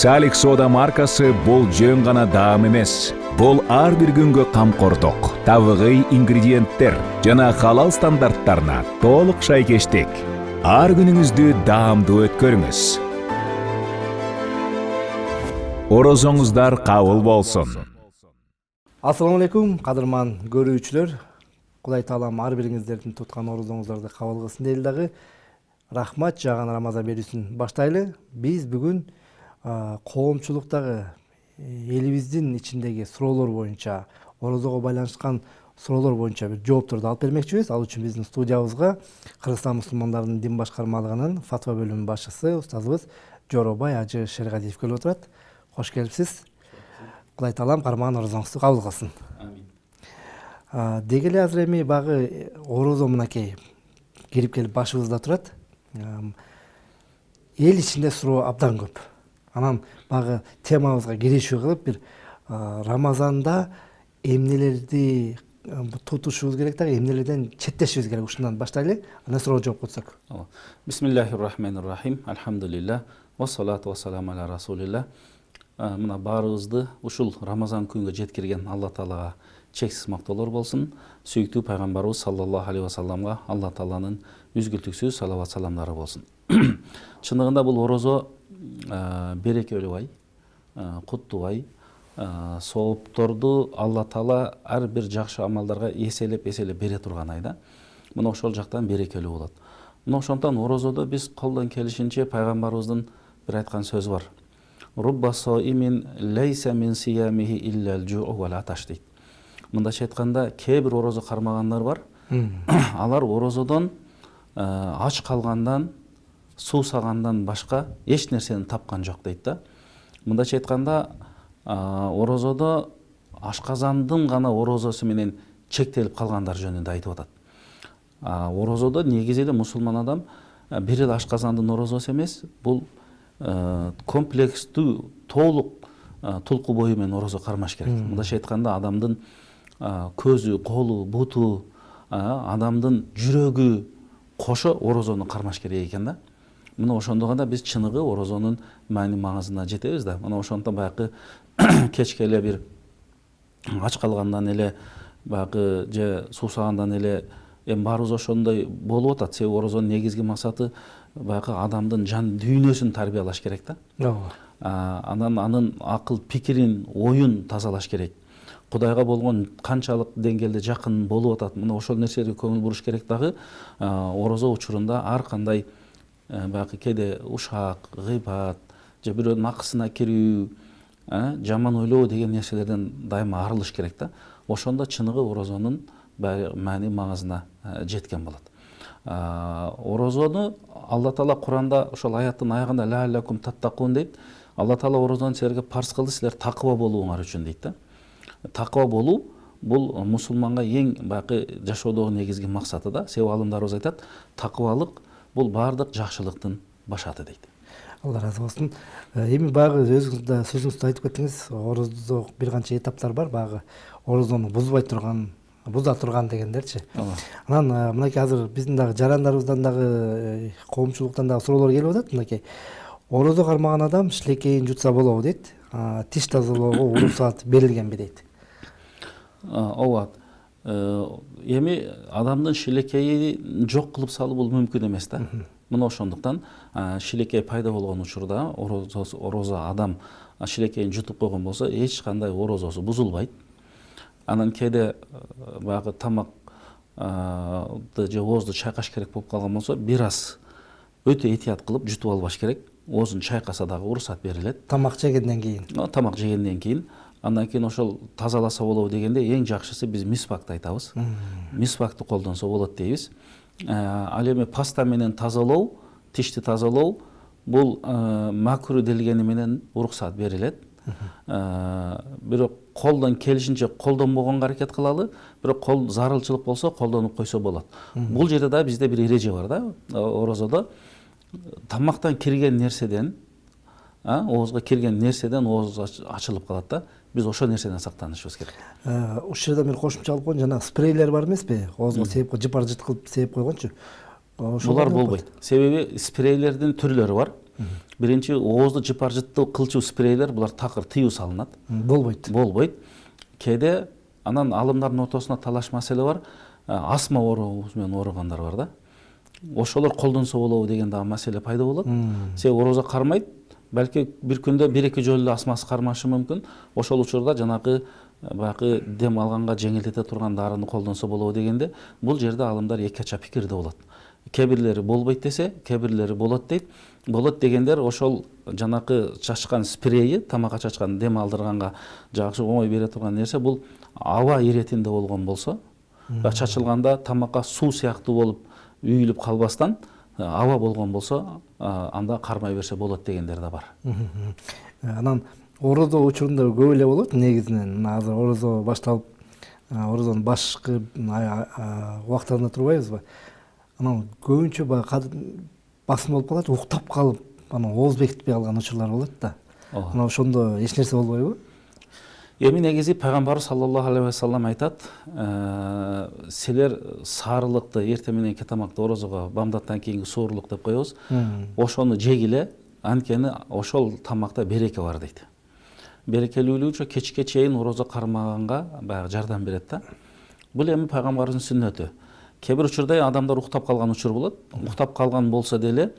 Салик сода маркасы бул жөн гана даам эмес. Бул ар бир күнгө камкордук, табигый ингредиенттер жана халал стандарттарына толук шайкештик. Ар күнүңүздү даамдуу өткөрүңүз. Орозоңуздар кабыл болсун. Ассаламу алейкум, кадырман көрүүчүлөр. Кудай таалам ар бириңиздердин туткан орозоңуздарды кабыл кылсын дейли дагы. Рахмат жаган Рамазан берүүсүн баштайлы. Биз бүгүн коомчулуктагы элибиздин ичиндеги суроолор боюнча, орозого байланышкан суроолор боюнча бир жоопторду алып бермекчибиз. Ал үчүн биздин студиябызга Кыргызстан мусулмандарынын дин башкармалыгынын фатва бөлүмүнүн башчысы устазыбыз Жоробай Ажы Шергалиев келип отурат. Кош келипсиз. Кудай таалам кармаган орозоңузду кабыл кылсын. Амин. Деги эле азыр эми багы орозо мынакей кирип келип башыбызда турат. Эл ичинде суроо абдан көп. Анан багы темабызга киришүү кылып бир Рамазанда эмнелерди тутушубуз керек дагы, эмнелерден четтешибиз керек, ушундан баштайлы. Анан суроо жооп кетсек. Бисмиллахир-рахманир-рахим. Алхамдулилlah. Вассалату вассаламу аля расулилlah. Мына баарыбызды ушул Рамазан күнгө жеткирген Алла Таалага чексиз мактоолор болсун. Сүйүктүү пайгамбарыбыз саллаллаху алейхи вассаламга Алла Тааланын үзгүлтүксүз салават саламдары болсун. Чындыгында бул орозо берекелүү ай, куттуу ай, соопторду Алла Таала ар бир жакшы амалдарга эселеп бере турган айда. Мына ошол жактан берекелүү болот. Мына ошондон орозодо биз колдон келишинче пайгамбарыбыздын бир айткан сөзү бар. Рубба соимин лейса мин сиямихи иллал жуу вал аташ дейт. Мындайча айтканда, кээ бир орозо кармагандар бар. Алар орозодон ач калгандан, суусагандан башка эч нерсени тапкан жок дейт да. Мындайча айтканда, орозодо ашказандын гана орозосу менен чектелип калгандар жөнүндө айтып атат. Орозодо негизи эле мусулман адам бир эле ашказандын орозосу эмес, бул комплекстүү, толук тулку бою менен орозо кармаш керек. Мындайча айтканда, адамдын көзү, колу, буту, адамдын жүрөгү кошо орозону кармаш керек экен да. Мына ошондо гана биз чыныгы орозонун маани маңызына жетебиз да. Мына ошондон баягы кечке эле бир ач калгандан эле, баягы же суусагандан эле баарыбыз ошондой болуп атат. Себеби орозонун негизги максаты баягы адамдын жан дүйнөсүн тарбиялаш керек да. Анан анын акыл пикирин, оюн тазалаш керек. Кудайга болгон канчалык деңгээлде жакын болуп атат. Мына ошол нерселерге көңүл буруш керек дагы. Орозо учурунда ар кандай баягы кээде ушак, гыйбат же бирөөнүн акысына кирүү, жаман ойлоо деген нерселерден дайыма арылыш керек да. Ошондо чыныгы орозонун маани маңызына жеткен болот. Орозону Алла Таала Куранда ошол аяттын аягында лааллакум таттакун дейт. Алла Таала орозону силерге парз кылды, силер такыба болууңар үчүн дейт да. Такыба болуу бул мусулманга эң баягы жашоодогу негизги максаты да. Себеби алымдарыбыз айтат, такыбалык бул баардык жакшылыктын башаты дейт. Алла разы болсун. Эми багы өзүңүз да сөзүңүздө айтып кеттиңиз, орозодо бир канча этаптар бар, багы орозону бузбай турган, буза турган дегендерчи. Анан мынакей азыр биздин дагы жарандарыбыздан дагы коомчулуктан дагы суроолор келип атат. Мынакей орозо кармаган адам шилекейин жутса болобу дейт. Тиш тазалоого уруксат берилгенби дейт. Ооба. Эми адамдын шилекейин жок кылып салуу бул мүмкүн эмес да. Мына ошондуктан шилекей пайда болгон учурда орозо адам шилекейин жутуп койгон болсо, эч кандай орозосу бузулбайт. Анан кээде баягы тамакты же оозду чайкаш керек болуп калган болсо, бир аз өтө этият кылып жутуп албаш керек. Оозун чайкаса дагы уруксат берилет. Тамак жегенден кийин. Андан кийин ошол тазаласа болобу дегенде эң жакшысы биз мисвакты айтабыз. Мисвакты колдонсо болот дейбиз. Ал эми паста менен тазалоо, тишти тазалоо бул макру делгени менен уруксат берилет. Бирок колдон келишинче колдонбогонго аракет кылалы, бирок кол зарылчылык болсо колдонуп койсо болот. Бул жерде да бизде бир эреже бар да. Орозодо тамактан кирген нерседен, оозго кирген нерседен ооз ачылып калат да. Биз ошол нерседен сактанышыбыз керек. Ушул жерде мен кошумча алып койгон жана спрейлер бар эмеспи? Оозго сээп жыпар жыт кылып сээп койгончу. Булар болбойт. Себеби спрейлердин түрлөрү бар. Биринчи оозду жыпар-жыттуу кылчу спрейлер, булар такыр тыюу салынат. Болбойт. Кээде анан алымдардын ортосунда талаш маселе бар. Астма оорубу менен ооругандар бар да. Ошолор колдонсо болобу деген дагы маселе пайда болот. Себеби оорозо кармайт. Балки бир күндө 1-2 жолу эле астмасы кармашы мүмкүн. Ошол учурда жанагы баягы дем алганга жеңилдете турган дарыны колдонсо болобу дегенде, бул жерде алымдар эки ача пикирде болот. Кээ болбойт десе, кээ болот дейт. Болот дегендер ошол жанакы чачкан спрейи, тамакка чачкан дем алдырганга жакшы оңой бере турган нерсе, бул аба иретинде болгон болсо, чачылганда тамакка суу сыяктуу болуп үйүлүп калбастан аба болгон болсо, анда кармай берсе болот дегендер да бар. Анан орозо учурунда көп эле болот негизинен. Азыр орозо башталып, орозонун башкы убактарында турбайбызбы? Анан көбүнчө басым болуп калат, уктап калып, анан ооз бекитпей калган учурлар болот да. Анан ошондо эч нерсе болбойбу? Эми негизи пайгамбарыбыз саллаллаху алейхи ва саллям айтат, силер саарылыкты эртең менен кетамакты орозого бамдаттан кийинки суурлук деп коебуз. Ошону жегиле, анткени ошол тамакта береке бар дейт. Берекелүүлүгү кечке чейин орозо кармаганга баягы жардам берет да. Бул эми пайгамбарыбыздын сүннөтү. Кээ бир учурда адамдар уктап калган учур болот. Уктап калган болсо деле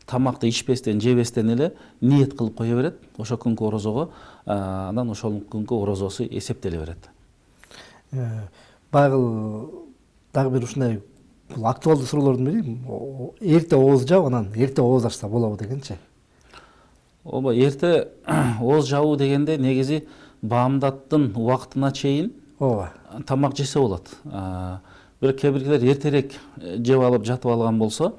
тамакты ичпестен, жебестен эле ниет кылып кое берет. Ошол күнгү орозого, анан ошол күнгү орозосу эсептеле берет. Баягы дагы бир ушундай бул актуалдуу суроолордун бири, эрте ооз жаап, анан эрте ооз ачса болобу дегенчи. Ооба, эрте ооз жабуу дегенде негизи баамдаттын убактына чейин тамак жесе болот. Бирок кээ бирлер эртерээк жеп алып жатып алган болсо,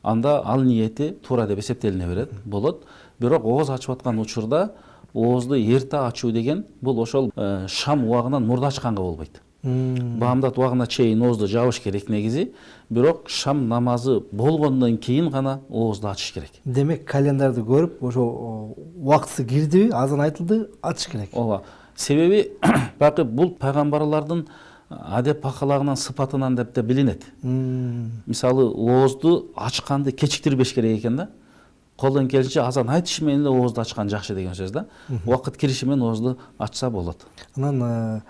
анда ал ниети туура деп эсептелине берет, болот. Бирок ооз ачып аткан учурда оозду эрте ачуу деген бул ошол шам убагынан мурда ачканга болбойт. Баамдат убагына чейин оозду жабыш керек негизи, бирок шам намазы болгондон кийин гана оозду ачыш керек. Демек календарды көрүп, ошо убактысы кирдиби, азан айтылды, ачыш керек. Ооба. Себеби бакы бул пайгамбарлардын адеп акалагынан, сыпатынан деп да билинет. Мисалы, оозду ачканды кечиктирбеш керек экен да. Колдон келишинче азан айтышы менен оозду ачкан жакшы деген сөз да. Убакыт кириши менен оозду ачса болот. Анан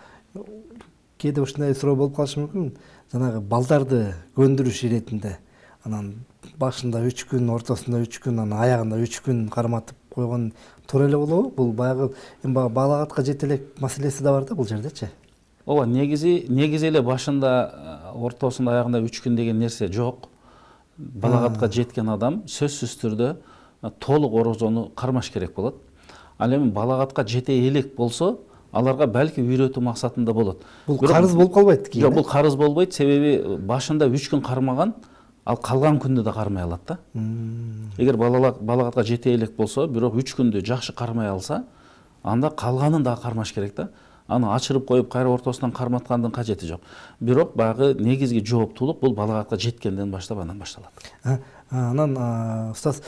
кээде ушундай суроо болуп калышы мүмкүн. Жанагы балдарды көндүрүш иретинде, анан башында 3 күн, ортосунда 3 күн, анан аягында 3 күн карматып койгон туура эле болобу? Бул баягы балагатка жете элек маселеси да бар да бул жердечи. Ооба, негизи эле башында, ортосунда, аягында 3 күн деген нерсе жок. Балагатка жеткен адам сөзсүз түрдө толук орозону кармаш керек болот. Ал эми балагатка жете элек болсо, аларга балки үйрөтүү максатында болот. Бул карыз болуп калбайт кийин? Жок, бул карыз болбойт, себеби башында 3 күн кармаган, ал калган күндө да кармай алат да. Эгер балагатка жете элек болсо, бирок 3 күндү жакшы кармай алса, анда калганын да кармаш керек да. Аны ачырып коюп кайра ортосунан карматкандын кажети жок. Бирок баягы негизги жооптуулук бул балагатка жеткенден баштап анан башталат. Анан устаз,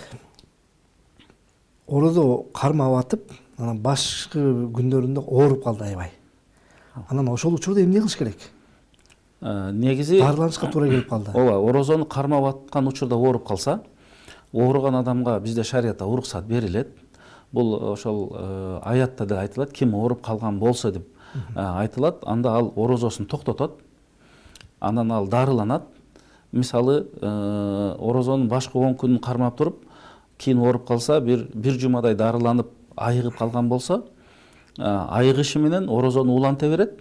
орозо кармап атып, анан башкы күндөрүндө ооруп калды аябай. Анан ошол учурда эмне кылыш керек? Негизи дарыланышка туура келип калды. Ооба, орозону кармап аткан учурда ооруп калса, ооруган адамга бизде шариятта уруксат берилет. Бул ошол аятта да айтылат, ким ооруп калган болсо деп айтылат, анда ал орозосун токтотот, анан ал дарыланат. Мисалы, орозонун башкы 10 күнүн кармап туруп, кийин ооруп калса, бир жумадай дарыланып айыгып калган болсо, айыгышы менен орозону уланта берет.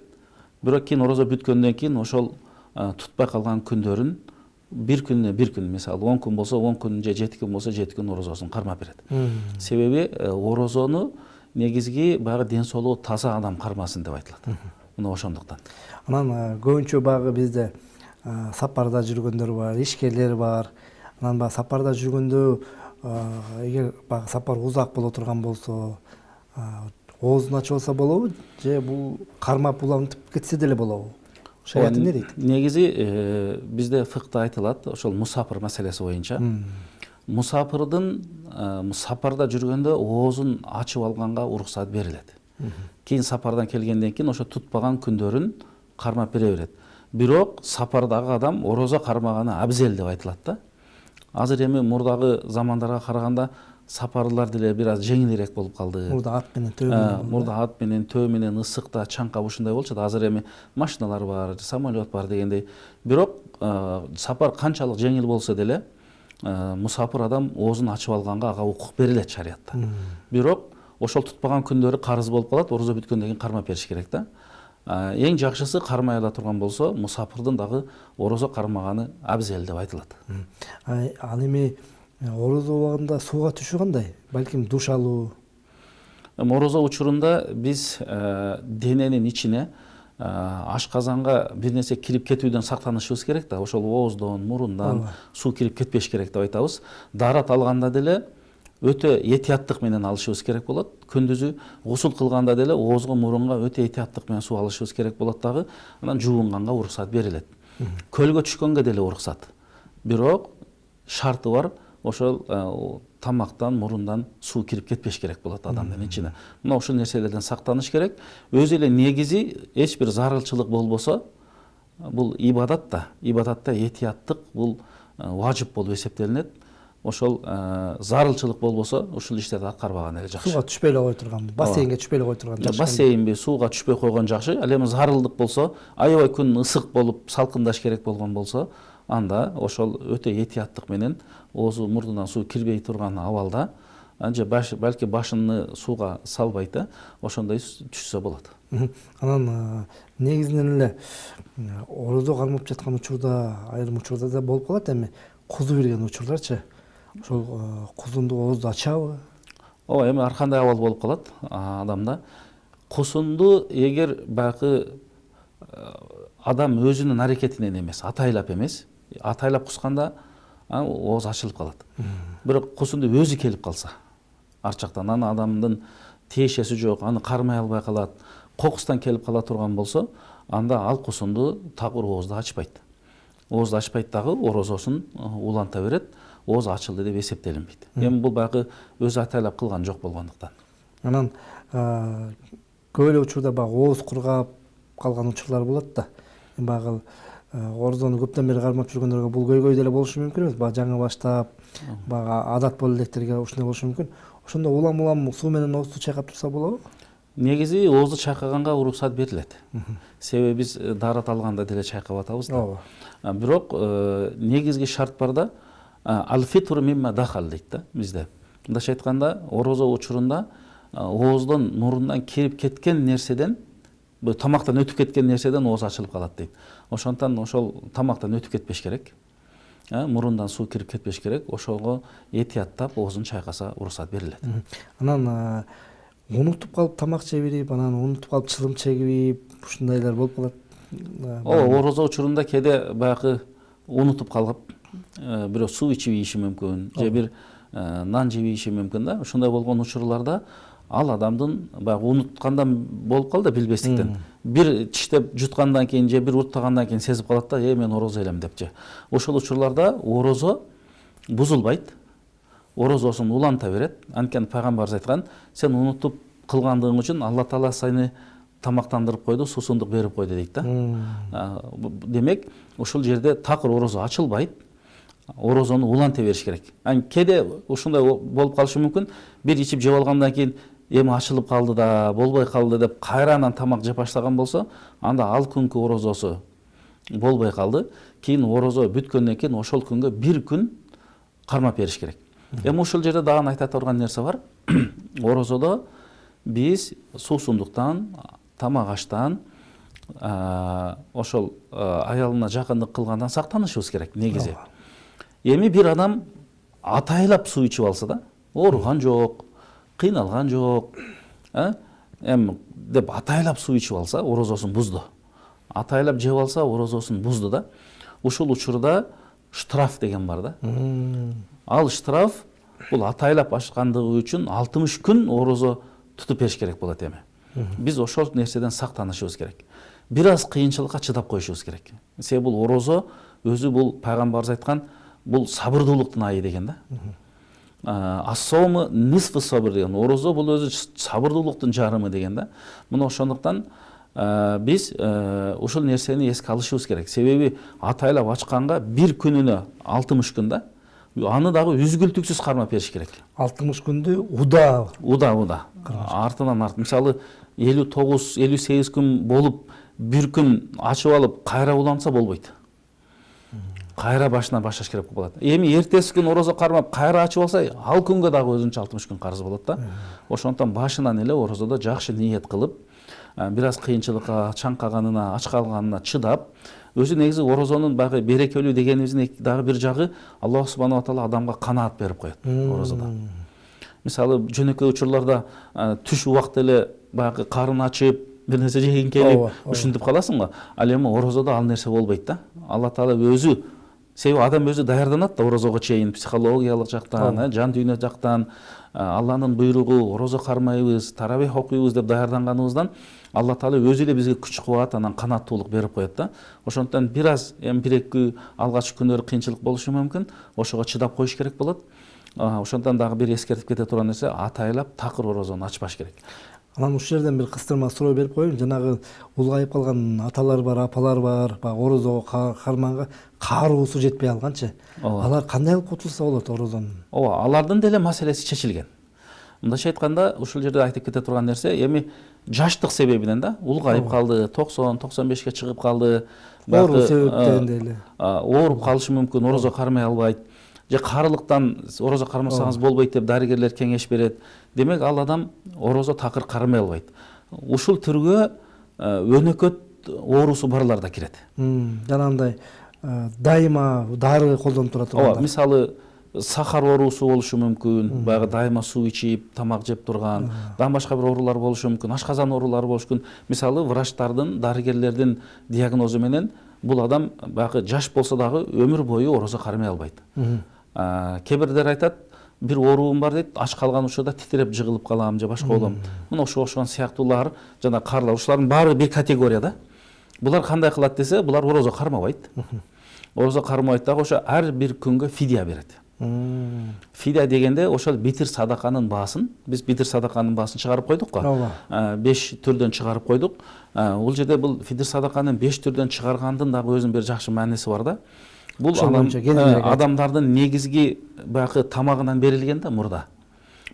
Бирок кийин орозо бүткөндөн кийин ошол тутпай калган күндөрүн бир күн, мисалы 10 күн болсо 10 күн же 7 күн болсо 7 күн орозосун кармап берет. Себеби орозону негизги баягы ден соолугу таза адам кармасын деп айтылат. Мына ошондуктан. Анан көбүнчө баягы бизде сапарда жүргөндөр бар, ишкерлер бар. Анан баягы сапарда жүргөндө эгер баягы сапар узак боло турган болсо, оозун ачып алса болобу же бул кармап улантып кетсе деле болобу? Шарият эмне дейт? Негизи бизде фыкта айтылат, ошол мусафир маселеси боюнча. Мусафирдин сапарда жүргөндө оозун ачып алганга уруксат берилет. Кийин сапардан келгенден кийин ошо тутпаган күндөрүн кармап бере берет. Бирок сапардагы адам орозо кармаганы абзел деп айтылат да. Азыр эми мурдагы замандарга караганда сапарлар деле бир аз жеңилирээк болуп калды. Мурда ат менен төө менен. Мурда ат менен төө менен ысыкта чаңкап ушундай болчу да. Азыр эми машиналар бар, самолет бар дегендей. Бирок сапар канчалык жеңил болсо деле мусапыр адам оозун ачып алганга ага укук берилет шариятта. Бирок ошол тутпаган күндөрү карыз болуп калат, орозо бүткөндөн кийин кармап бериш керек да. Эң жакшысы кармай ала турган болсо, мусапырдын дагы орозо кармаганы абзел деп айтылат. Ал эми орозо убагында сууга түшүү кандай? Балким душ алуу. Орозо учурунда биз дененин ичине ашказанга бир нерсе кирип кетүүдөн сактанышыбыз керек да. Ошол ооздон, мурундан суу кирип кетпеш керек деп айтабыз. Даарат алганда деле өтө этияттык менен алышыбыз керек болот. Күндүзү гусул кылганда деле оозго, мурунга өтө этияттык менен суу алышыбыз керек болот дагы. Анан жуунганга уруксат берилет. Көлгө түшкөнгө деле уруксат. Бирок шарты бар. Ошол тамактан, мурундан суу кирип кетпеш керек болот адамдын ичине. Мына ушул нерселерден сактаныш керек. Өзү эле негизи эч бир зарылчылык болбосо, бул ибадатта этияттык бул важип болуп эсептелинет. Ошол зарылчылык болбосо, ушул иштерди аткарбаган эле жакшы. Сууга түшпөй эле кой турган, бассейнге түшпөй эле кой турган жакшы. Бассейнби, сууга түшпөй койгон жакшы. Ал эми зарылдык болсо, аябай күн ысык болуп, салкындаш керек болгон болсо, анда ошол өтө этияттык менен оозу, мурдунан суу кирбей турган абалда, анча балки башын сууга салбайт да, ошондой түшсө болот. Анан негизинен эле орозо кармап жаткан учурда, айрым учурда да болуп калат, эми кузу берген учурларчы. Ошол кузунду оозду ачабы? Ооба, эми ар кандай абал болуп калат адамда. Кусунду эгер баягы адам өзүнүн аракетинен эмес, атайлап эмес, атайлап кусканда ооз ачылып калат. Бирок кусунду өзү келип калса, арчактан аны адамдын тиешеси жок, аны кармай албай калат, кокустан келип кала турган болсо, анда ал кусунду такыр оозду ачпайт. Оозду ачпайт дагы орозосун уланта берет, ооз ачылды деп эсептелинбейт. Эми бул баягы өзү атайлап кылган жок болгондуктан. Анан көп эле учурда баягы ооз кургап калган учурлар болот да. Баягы орозону көптөн бери кармап жүргөндөргө бул көйгөй деле болушу мүмкүн эмес. Баягы жаңы баштап, баягы адат болуп электерге ушундай болушу мүмкүн. Ошондо улам суу менен оозду чайкап турса болобу? Негизи оозду чайкаганга уруксат берилет. Себеби биз даарат алганда деле чайкап атабыз да. Бирок негизги шарт бар да, ал-фитру мимма дахал дейт да бизде. Мындайча айтканда, орозо учурунда ооздон, мурундан кирип кеткен нерседен, тамактан өтүп кеткен нерседен ооз ачылып калат дейт. Ошондон ошол тамактан өтүп кетпеш керек. Мурундан суу кирип кетпеш керек. Ошого этияттап оозун чайкаса уруксат берилет. Анан унутуп калып тамак жей берип, анан унутуп калып чылым чегип, ушундайлар болуп калат. Орозо учурунда кээде баягы унутуп калып, бирөө суу ичип ийиши мүмкүн, же бир нан жеп ийиши мүмкүн да. Ушундай болгон учурларда ал адамдын баягы унуткандан болуп калды билбестиктен. Бир тиштеп жуткандан кийин же бир урттагандан кийин сезип калат да, мен орозо элем депчи. Ошол учурларда орозо бузулбайт. Орозосун уланта берет. Анткени пайгамбарыбыз айткан, сен унутуп кылгандыгың үчүн Алла Таала сени тамактандырып койду, суусундук берип койду дейт да. Демек, ушул жерде такыр орозо ачылбайт. Орозону уланта бериш керек. Кээде ушундай болуп калышы мүмкүн. Бир ичип жеп алгандан кийин эми ачылып калды да, болбой калды деп кайрадан тамак жеп баштаган болсо, анда ал күнкү орозосу болбой калды. Кийин орозо бүткөндөн кийин ошол күнгө бир күн кармап бериш керек. Эми ушул жерде дагы айта турган нерсе бар. Орозодо биз суусундуктан, тамак аштан, ошол аялына жакындык кылгандан сактанышыбыз керек негизи. Эми бир адам атайлап суу ичип алса да, ооруган жок, кыйналган жок, эми деп атайлап суу ичип алса, орозосун бузду. Атайлап жеп алса, орозосун бузду да. Ушул учурда штраф деген бар да. Ал штраф бул атайлап ашкандыгы үчүн 60 күн орозо тутуп бериш керек болот эми. Биз ошол нерседен сактанышыбыз керек. Бир аз кыйынчылыкка чыдап коюшубуз керек. Себеби бул орозо өзү бул пайгамбарыбыз айткан, бул сабырдуулуктун айы деген да. Ас-сауму нисфу сабр деген. Орозо бул өзү сабырдуулуктун жарымы деген да. Мына ошондуктан биз ушул нерсени эске алышыбыз керек. Себеби атайлап ачканга бир күнүнө 60 күн да. аны дагы үзгүлтүксүз кармап бериш керек. 60 күндү уда артынан мисалы 59-58 күн болуп бир күн ачып алып кайра уланса болбойт. Кайра башынан башташ керек болот. Эми эртеси күн орозо кармап кайра ачып алса, ал күнгө дагы өзүнчө 60 күн карыз болот да. Ошондон башынан эле орозодо жакшы ниет кылып, бир аз кыйынчылыкка, чаңкаганына, ач калганына чыдап, өзү негизи орозонун багы берекелүү дегенибиздин дагы бир жагы Аллах субханаху таала адамга канаат берип коет орозодо. Мисалы жөнөкөй учурларда түш убакта эле багы карын ачып, бир нерсе жегиң келип, ушинтип каласың го. Ал эми орозодо ал нерсе болбойт да. Алла таала өзү, себеби адам өзү даярданат да орозого чейин психологиялык жактан, жан дүйнө жактан, Алланын буйругу орозо кармайбыз, таравих окуйбуз деп даярданганыбыздан Алла таала өзү эле бизге күч кубат, анан канааттуулук берип коет да. Ошондон бир аз эми 1-2 алгачкы күндөр кыйынчылык болушу мүмкүн. Ошого чыдап коюш керек болот. Ошондон дагы бир эскертип кете турган нерсе, атайлап такыр орозону ачпаш керек. Анан ушул жерден бир кыстырма суроо берип коеюн. Жанагы улгайып калган аталар бар, апалар бар, орозого карманга каарыбызы жетпей алганчы. Алар кандай кылып кутулса болот орозонун? Ооба, алардын деле маселеси чечилген. Мындайча айтканда, ушул жерде айтып кете турган нерсе, эми жаштык себебинен да, улгайып калды, 90-95ке чыгып калды. Оору себептен деле. Ооруп калышы мүмкүн, орозо кармай албайт. Же карылыктан орозо кармасаңыз болбойт деп дарыгерлер кеңеш берет. Демек ал адам орозо такыр кармай албайт. Ушул түргө өнөкөт оорусу барлар да кирет. Жанагындай дайыма дары колдонуп тура турган. Ооба, мисалы сахар оорусу болушу мүмкүн, баягы дайыма суу ичип, тамак жеп турган, дан башка бир оорулар болушу мүмкүн, ашказан оорулары болушу мүмкүн. Мисалы врачтардын, дарыгерлердин диагнозу менен бул адам баягы жаш болсо дагы өмүр бою орозо кармай албайт. Кээ бирлер айтат, бир оорубум бар дейт, ач калган учурда титиреп жыгылып калам же башка болом. Мына ошого окшогон сыяктуулар жана карлар, ушулардын баары бир категория да. Булар кандай кылат десе, булар орозо кармабайт. Орозо кармабайт дагы ошо ар бир күнгө фидия берет. Фидия дегенде ошол битир садаканын баасын, биз битир садаканын баасын чыгарып койдук го. 5 түрдөн чыгарып койдук. Бул жерде бул битир садаканын 5 түрдөн чыгаргандын дагы өзүнүн бир жакшы мааниси бар да. Бул адамдардын негизги баягы тамагынан берилген да мурда.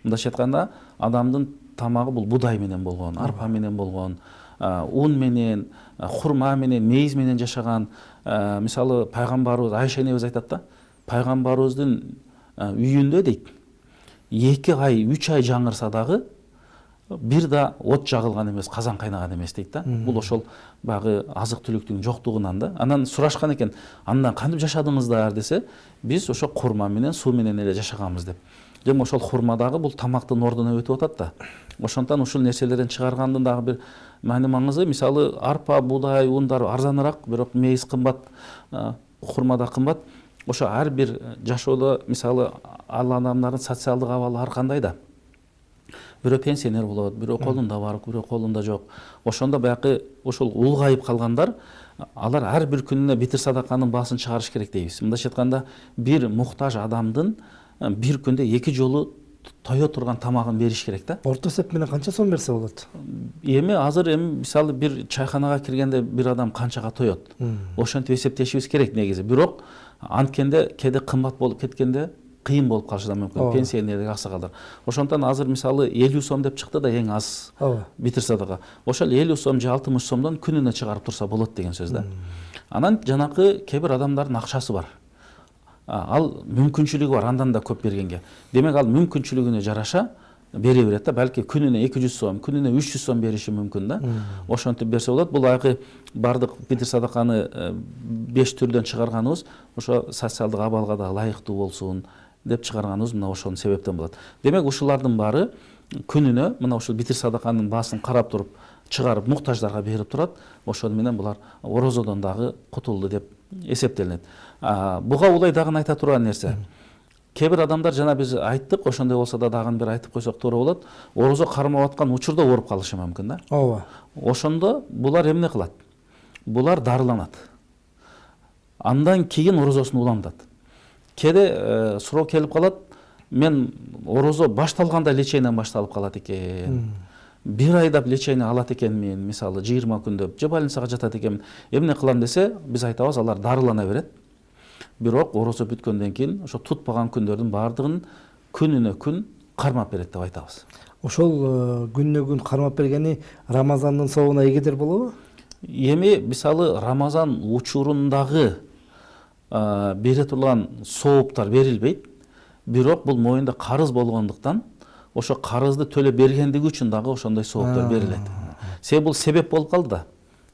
Мындайча айтканда, адамдын тамагы бул будай менен болгон, арпа менен болгон, ун менен, хурма менен, мейиз менен жашаган. Мисалы пайгамбарыбыз Айша энебиз айтат да, пайгамбарыбыздын үйүндө дейт, 2 ай, 3 ай жаңырса дагы бир да от жагылган эмес, казан кайнаган эмес дейт да. Бул ошол баягы азык түлүктүн жоктугунан да. Анан сурашкан экен, андан кантип жашадыңыздар десе, биз ошо хурма менен, суу менен эле жашаганбыз деп. Жем ошол хурма дагы бул тамактын ордуна өтүп атат да. Ошондон ушул нерселерден чыгаргандын дагы бир маани маңызы, мисалы арпа, будай, ундар арзаныраак, бирок мейиз кымбат, хурма да кымбат. Ошо ар бир жашоодо мисалы адамдардын социалдык абалы ар кандай да. Бирөө пенсионер болот, бирөө колунда бар, бирөө колунда жок. Ошондо баягы ошол улгайып калгандар, алар ар бир күнүнө битир садаканын баасын чыгарыш керек дейбиз. Мындайча айтканда, бир муктаж адамдын бир күндө 2 жолу тое турган тамагын бериш керек да. Орто эсеп менен канча сом берсе болот? Эми азыр мисалы бир чайханага киргенде бир адам канчага тоет. Ошентип эсептешибиз керек негизи. Бирок анткенде кээде кымбат болуп кеткенде кыйын болуп калышы да мүмкүн, пенсионердик аксакалдар. Ошондон азыр мисалы 50 сом деп чыкты да, эң аз битир садака. Ошол 50 сом же 60 сомдон күнүнө чыгарып турса болот деген сөз да. Анан жанакы кээ бир адамдардын акчасы бар. Ал мүмкүнчүлүгү бар, андан да көп бергенге. Демек ал мүмкүнчүлүгүнө жараша бере берет да. Балки күнүнө 200 сом, күнүнө 300 сом бериши мүмкүн да. Ошентип берсе болот. Бул айкы бардык битир садаканы 5 түрдөн чыгарганыбыз ошо социалдык абалга да ылайыктуу болсун деп чыгарганыбыз мына ошонун себептен болот. Демек ушулардын баары күнүнө мына ушул битир садаканын баасын карап туруп чыгарып муктаждарга берип турат. Ошону менен булар орозодон дагы кутулду деп эсептелинет. Буга улай дагы айта турган нерсе. Кээ бир адамдар жана биз айттык, ошондой болсо да дагы бир айтып койсок туура болот. Орозо кармап аткан учурда ооруп калышы мүмкүн да. Ооба. Ошондо булар эмне кылат? Булар дарыланат. Андан кийин орозосун улантат. Кээде суроо келип калат, мен орозо башталганда лечениеден башталып калат экен. 1 айдап лечение алат экенмин, мисалы 20 күндөп, же больницага жатат экенмин. Эмне кылам десе, биз айтабыз, алар дарылана берет. Бирок орозо бүткөндөн кийин ошо тутпаган күндөрдүн баардыгын күнүнө күн кармап берет деп айтабыз. Ошол күннө күн кармап бергени Рамазандын соогуна эгедер болобу? Эми мисалы Рамазан учурундагы бере турган сооптор берилбейт. Бирок бул моюнда карыз болгондуктан ошо карызды төлөп бергендиги үчүн дагы ошондой сооптор берилет. Себеби бул себеп болуп калды да.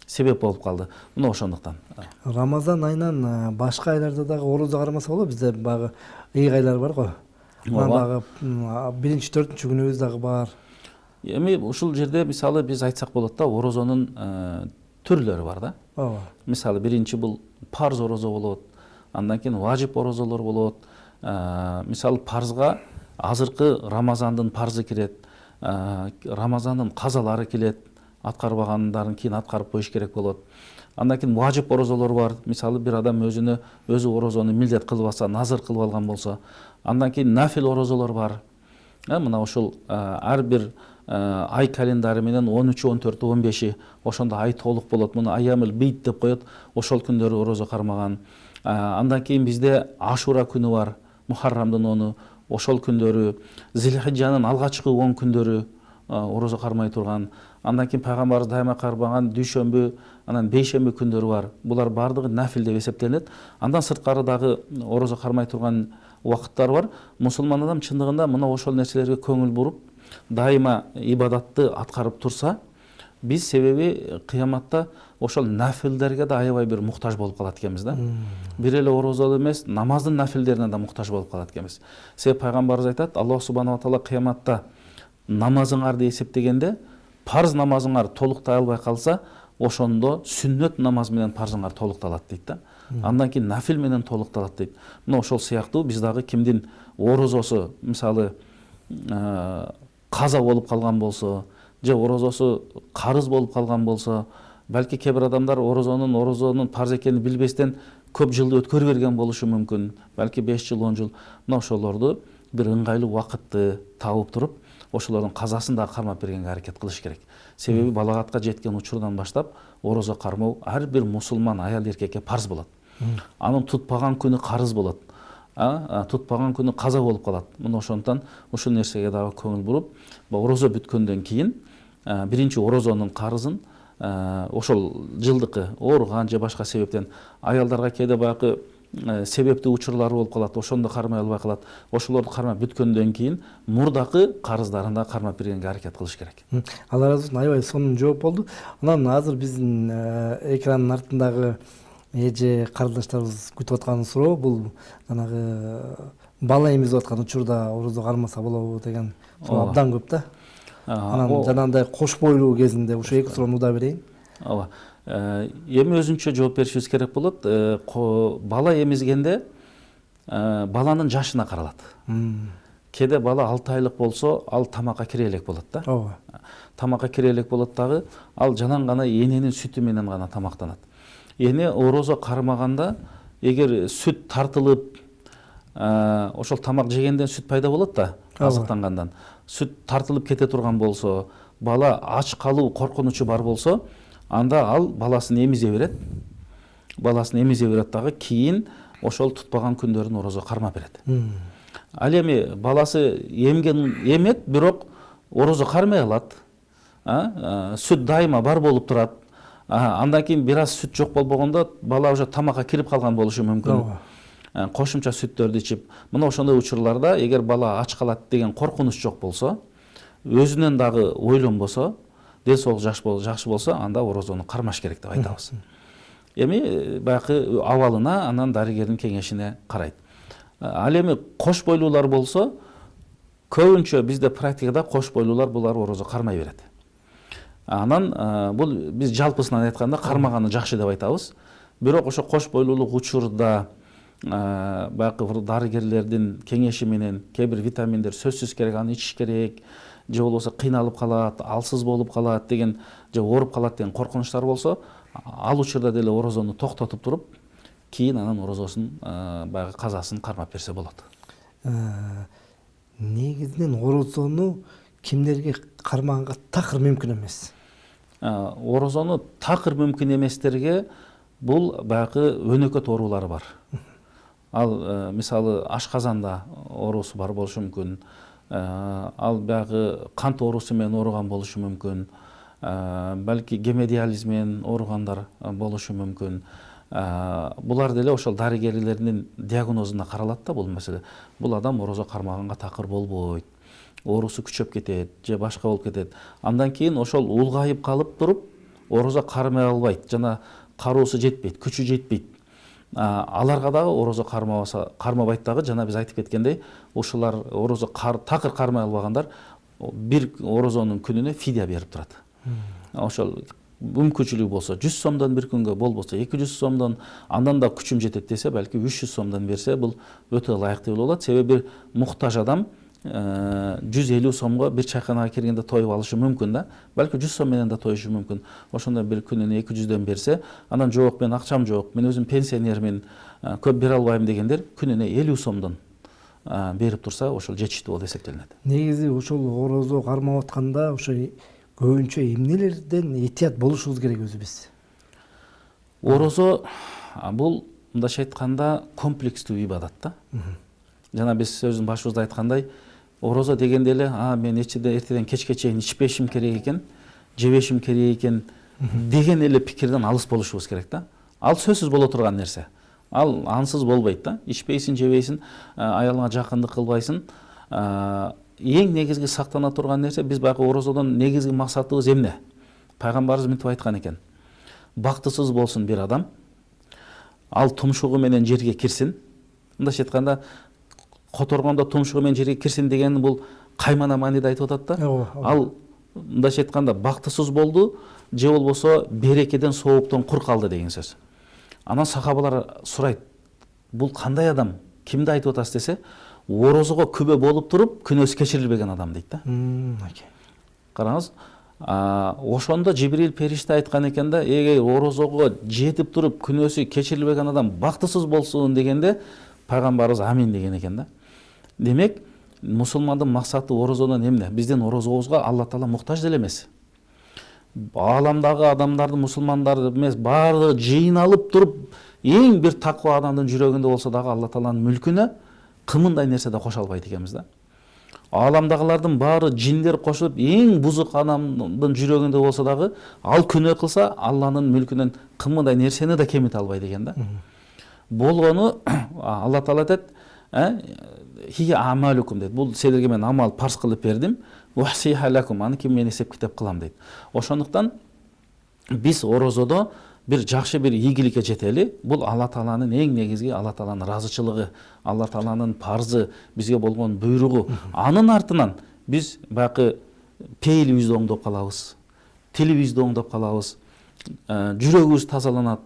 Себеп болуп калды. Мына ошондуктан. Рамазан айынан башка айларда дагы орозо кармаса болот. Бизде баягы ыйык айлар бар го. Дагы 1-4 күнүбүз дагы бар. Эми ушул жерде мисалы биз айтсак болот да, орозонун түрлөрү бар да. Ооба. Мисалы биринчи бул парз орозо болот. Андан кийин важип орозолор болот. Мисалы парзга азыркы Рамазандын парзы кирет. Рамазандын казалары келет. Аткарбагандарын кийин аткарып коюш керек болот. Андан кийин важип орозолор бар. Мисалы бир адам өзү орозону милдет кылып алса, назыр кылып алган болсо. Андан кийин нафил орозолор бар. Мына ушул ар бир ай календары менен 13, 14, 15 ошондо ай толук болот. Муну аямыл бийт деп коет. Ошол күндөрү орозо кармаган. Андан кийин бизде Ашура күнү бар. Мухаррамдын 10-у. Ошол күндөрү, Зилхиджанын алгачкы 10 күндөрү орозо кармай турган. Андан кийин пайгамбарыбыз дайыма кармаган дүйшөмбү, анан бейшемби күндөрү бар. Булар баардыгы нафил деп эсептелет. Андан сырткары дагы орозо кармай турган убакыттар бар. Мусулман адам чындыгында мына ошол нерселерге көңүл буруп, дайыма ибадатты аткарып турса, биз себеби кыяматта ошол нафилдерге да аябай бир муктаж болуп калат экенбиз да. Бир эле орозо эмес, намаздын нафилдерине да муктаж болуп калат экенбиз. Себеби пайгамбарыбыз айтат, Аллах субханала тааала кыяматта намазыңарды эсептегенде, парз намазыңар толуктай албай калса, ошондо сүннөт намаз менен парзыңар толукталат дейт да. Андан кийин нафил менен толукталат дейт. Мына ошол сыяктуу биз дагы кимдин орозосу, мисалы, каза болуп калган болсо, же орозосу карыз болуп калган болсо, балки кээ бир адамдар орозонун парз экенин билбестен көп жылды өткөрүп берген болушу мүмкүн. Балки 5 жыл, 10 жыл. Мына ошолорду бир ыңгайлуу убакытты табып туруп, ошолордун казасын да кармап бергенге аракет кылыш керек. Себеби балагатка жеткен учурдан баштап орозо кармоо ар бир мусулман аял эркекке парз болот. Анын тутпаган күнү карыз болот. Тутпаган күнү каза болуп калат. Мына ошондон ушул нерсеге дагы көңүл буруп, орозо бүткөндөн кийин биринчи орозонун карызын ошол жылдыкы ооруган же башка себептен аялдарга кээде баягы себептүү учурлары болуп калат, ошондо кармай албай калат. Ошолорду кармап бүткөндөн кийин мурдакы карыздарын да кармап бергенге аракет кылыш керек. Алла ыраазы болсун, аябай сонун жооп болду. Анан азыр биздин экрандын артындагы эже карындаштарыбыз күтүп аткан суроо бул жанагы бала эмизип аткан учурда орозо кармаса болобу деген суроо абдан көп да. Анан жанагындай кош бойлуу кезинде ушу эки суроону да берейин. Ооба. Эми өзүнчө жооп беришибиз керек болот. Бала эмизгенде баланын жашына каралат. Кээде бала 6 айлык болсо, ал тамакка кире элек болот да. Ооба. Тамакка кире элек болот дагы, ал жанан гана эненин сүтү менен гана тамактанат. Эне орозо кармаганда, эгер сүт тартылып, ошол тамак жегенден сүт пайда болот да, азыктангандан. Сүт тартылып кете турган болсо, бала ач калуу коркунучу бар болсо, анда ал баласын эмизе берет. Баласын эмизе берет дагы, кийин ошол тутпаган күндөрүн орозо кармап берет. Ал эми баласы эмет, бирок орозо кармай алат. Сүт дайыма бар болуп турат. Андан кийин бир аз сүт жок болбогондо бала уже тамакка кирип калган болушу мүмкүн. Кошумча сүттөрдү ичип, мына ошондой учурларда эгер бала ач калат деген коркунуч жок болсо, өзүнөн дагы ойлонбосо, ден соолук жакшы болсо, анда орозону кармаш керек деп айтабыз. Эми баягы абалына, анан дарыгердин кеңешине карайт. Ал эми кош бойлуулар болсо, көбүнчө бизде практикада кош бойлуулар булар орозо кармай берет. Анан бул биз жалпысынан айтканда кармаганы жакшы деп айтабыз. Бирок ошо кош бойлуулук учурда баягы дарыгерлердин кеңеши менен кээ бир витаминдер сөзсүз керек, аны ичиш керек, же болбосо кыйналып калат, алсыз болуп калат деген, же ооруп калат деген коркунучтар болсо, ал учурда деле орозону токтотуп туруп, кийин анан орозосун баягы казасын кармап берсе болот. Негизинен орозону кимдерге кармаганга такыр мүмкүн эмес? Орозону такыр мүмкүн эместерге бул баягы өнөкөт оорулары бар. ал мисалы ашказанда оорусу бар болушу мүмкүн, ал баягы кант оорусу менен ооруган болушу мүмкүн, балки гемодиализ менен ооругандар болушу мүмкүн. Булар деле ошол дарыгерлердин диагнозуна каралат да бул маселе. Бул адам орозо кармаганга такыр болбойт, оорусу күчөп кетет же башка болуп кетет. Андан кийин ошол улгайып калып туруп орозо кармай албайт, жана кароосу жетпейт, күчү жетпейт. Аларга дагы орозо кармабайт дагы, жана биз айтып кеткендей, ушулар орозо такыр кармай албагандар бир орозонун күнүнө фидия берип турат. Ошол мүмкүнчүлүгү болсо 100 сомдон бир күнгө, болбосо 200 сомдон, андан да күчүм жетет десе, балки 300 сомдон берсе, бул өтө ылайыктуу болот. Себеби бир муктаж адам 150 сомго бир чайканага киргенде тоюп алышы мүмкүн да, балки 100 сом менен да тоюшу мүмкүн. Ошондо бир күнүнө 200дөн берсе, анан жок, мен акчам жок, мен өзүм пенсионермин, көп бере албайм дегендер күнүнө 50 сомдон берип турса, ошол жетиштүү болуп эсептелинет. Негизи ушул орозо кармап атканда ошо көбүнчө эмнелерден этият болушубуз керек өзүбүз? Орозо бул мындайча айтканда комплекстүү ибадат да. Жана биз сөздүн башыбызда айткандай, орозо дегенде эле мен эртеден кечке чейин ичпешим керек экен, жебешим керек экен деген эле пикирден алыс болушубуз керек да. Ал сөзсүз боло турган нерсе. Ал ансыз болбойт да. Ичпейсиң, жебейсиң, аялыңа жакындык кылбайсың. Эң негизги сактана турган нерсе, биз баягы орозодон негизги максатыбыз эмне? Пайгамбарыбыз мынтип айткан экен. Бактысыз болсун бир адам, ал тумшугу менен жерге кирсин. Мындайча айтканда, которгондо тумшугу менен жерге кирсин деген бул каймана мааниде айтып атат да. Ал мындайча айтканда бактысыз болду, же болбосо берекеден, сооптон кур калды деген сөз. Анан сахабалар сурайт, бул кандай адам, кимди айтып атасыз десе, орозого күбө болуп туруп күнөөсү кечирилбеген адам дейт да. Караңыз, ошондо Жибрил периште айткан экен да, эгер орозого жетип туруп күнөөсү кечирилбеген адам бактысыз болсун дегенде, пайгамбарыбыз амин деген экен да. Демек, мусулмандын максаты орозодон эмне? Биздин орозобузга Алла Таала муктаж деле эмес. Ааламдагы адамдардын, мусулмандарды эмес, баардыгы жыйналып туруп, эң бир таква адамдын жүрөгүндө болсо дагы Алла Тааланын мүлкүнө кымындай нерсе да кошо албайт экенбиз да. Ааламдагылардын баары жиндер кошулуп, эң бузук адамдын жүрөгүндө болсо дагы, ал күнөө кылса, Алланын мүлкүнөн кымындай нерсени да кемите албайт экен да. Болгону Алла Таала айтат, хия амалукум дейт. Бул силерге мен амал парз кылып бердим. Ухсиха лакум, аны ким мен эсеп китеп кылам дейт. Ошондуктан биз орозодо бир жакшы бир ийгиликке жетели. Бул Алла Тааланын эң негизги, Алла Тааланын ыраазычылыгы, Алла Тааланын парзы, бизге болгон буйругу. Анын артынан биз баягы пейилибизди оңдоп калабыз, тилибизди оңдоп калабыз, жүрөгүбүз тазаланат,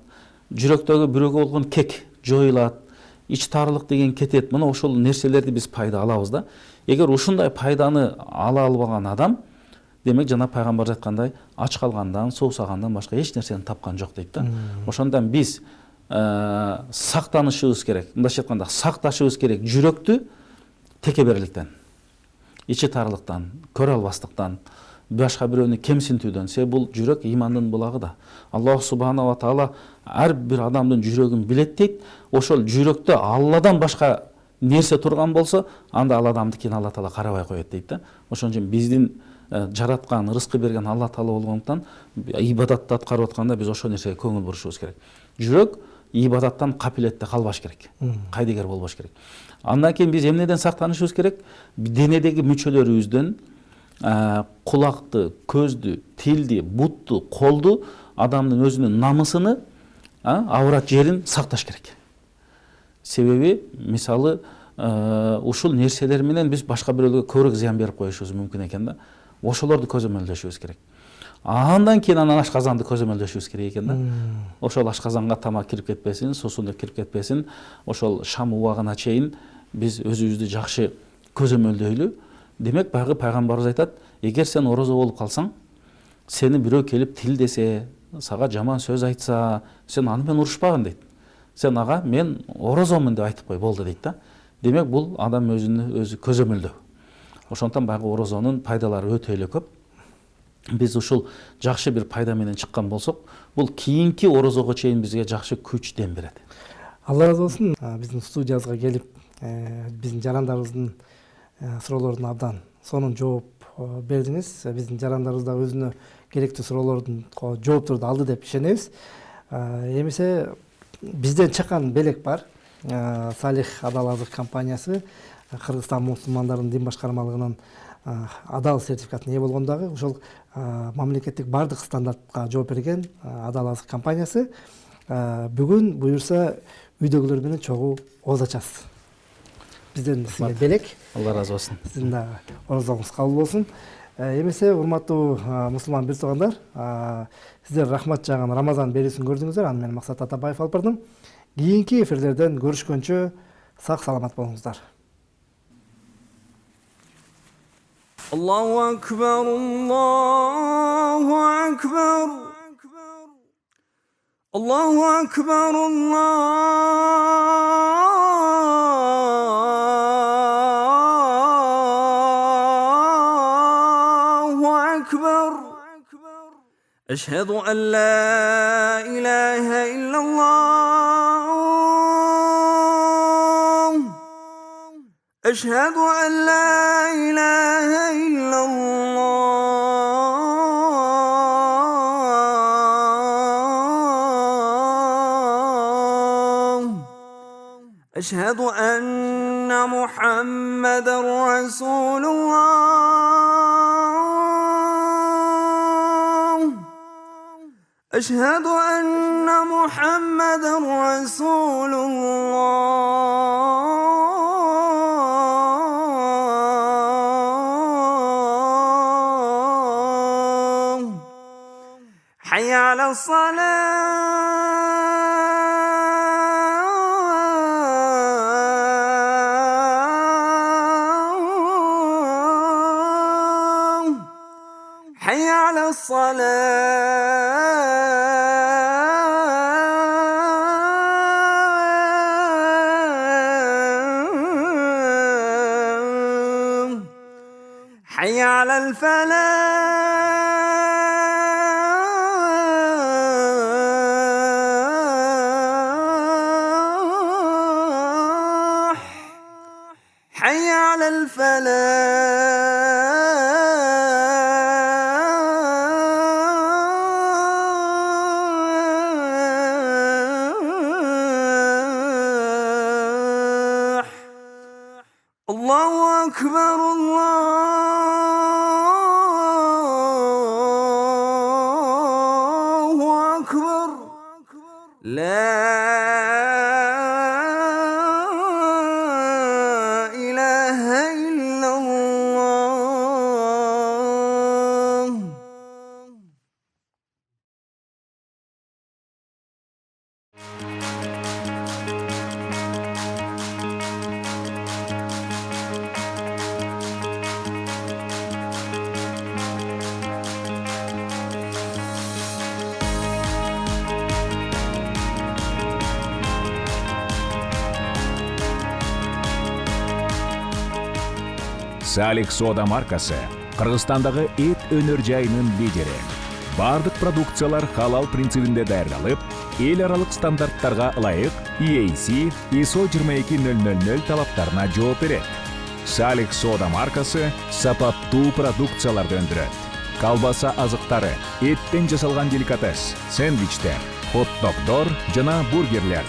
жүрөктөгү бирөөгө болгон кек жоюлат, ич таарылык деген кетет. Мына ошол нерселерди биз пайда алабыз да. Эгер ушундай пайданы ала албаган адам, демек жана пайгамбар айткандай, ач калгандан, суусагандан башка эч нерсени тапкан жок дейт да. Ошондон биз сактанышыбыз керек. Мындайча айтканда, сакташыбыз керек жүрөктү текеберликтен, ичи таарылыктан, көрө албастыктан, башка бирөөнү кемсинтүүдөн. Себеби бул жүрөк имандын булагы да. Аллах субханала ва таала ар бир адамдын жүрөгүн билет дейт. Ошол жүрөктө Алладан башка нерсе турган болсо, анда ал адамды кийин Алла Таала карабай коет дейт да. Ошон үчүн биздин жараткан, рызкы берген Алла Таала болгондуктан ибадатты аткарып атканда биз ошол нерсеге көңүл бурушубуз керек. Жүрөк ибадаттан капилетте калбаш керек. Кайдыгер болбош керек. Андан кийин биз эмнеден сактанышыбыз керек? Денедеги мүчөлөрүбүздөн кулакты, көздү, тилди, бутту, колду, адамдын өзүнүн намысыны, аврат жерин сакташ керек. Себеби, мисалы, ушул нерселер менен биз башка бирөөлөргө көбүрөөк зыян берип коюшубуз мүмкүн экен да. Ошолорду көзөмөлдөшүбүз керек. Андан кийин анан ашказанды көзөмөлдөшүбүз керек экен да. Ошол ашказанга тамак кирип кетпесин, суусундук кирип кетпесин, ошол шам убагына чейин биз өзүбүздү жакшы көзөмөлдөйлү. Демек, баягы пайгамбарыбыз айтат, эгер сен орозо болуп калсаң, сени бирөө келип тил десе, сага жаман сөз айтса, сен аны менен урушпагын дейт. Сен ага мен орозомун деп айтып кой, болду дейт да. Демек, бул адам өзү көзөмөлдөө. Ошондон баягы орозонун пайдалары өтө эле көп. Биз ушул жакшы бир пайда менен чыккан болсок, бул кийинки орозого чейин бизге жакшы күч дем берет. Алла разы болсун. Биздин студиябызга келип, биздин жарандарыбыздын суроолордун абдан сонун жооп бердиңиз. Биздин жарандарыбыз да өзүнө керектүү суроолордун жоопторду алды деп ишенебиз. Эмесе бизден чыккан белек бар. Салих Адал Азык компаниясы Кыргызстан мусулмандарынын дин башкармалыгынан адал сертификатына ээ болгондогу ошол мамлекеттик бардык стандартка жооп берген Адал Азык компаниясы бүгүн буюрса үйдөгүлөр менен чогуу ооз ачасыз. Бизден сизге белек. Алла разы болсун. Сиздин да орозоңуз кабыл болсун. Эмесе урматтуу мусулман бир туугандар, сиздер рахмат жааган Рамазан берүүсүн көрдүңүздөр. Аны мен Максат Атабаев алып бардым. Кийинки эфирлерден көрүшкөнчө сак саламат болуңуздар. Allahu Akbar, Allahu Akbar, Allahu Akbar, Allahu Akbar. Eşhedü en la ilahe illallah. أشهد أن لا إله إلا الله أشهد أن محمد رسول الله أشهد أن محمد رسول الله حي على الصلاة حي على الصلاة حي على الفلاح حي على الفلاح الله أكبر الله أكبر لا إله إلا الله Салих Сода маркасы Кыргызстандагы эт өнөр жайынын лидери. Бардык продукциялар халал принцибинде даярдалып, эл аралык стандарттарга ылайык EAC ISO 22000 талаптарына жооп берет. Салих Сода маркасы сапаттуу продукцияларды өндүрөт. Колбаса азыктары, эттен жасалган деликатес, сэндвичтер, хот-догдор жана бургерлер